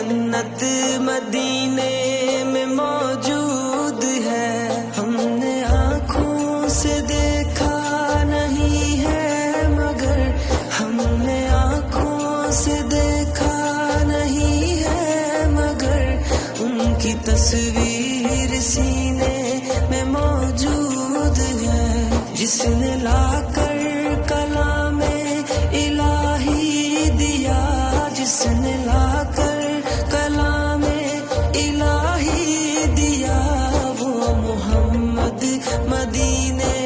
جنت مدینے میں موجود ہے، ہم نے آنکھوں سے دیکھا نہیں ہے مگر، ہم نے آنکھوں سے دیکھا نہیں ہے مگر، ان کی تصویر سینے میں موجود ہے، جس نے لا کر کلام الہی دیا، جس نے لا کر کلام الہی دیا، وہ محمد مدینے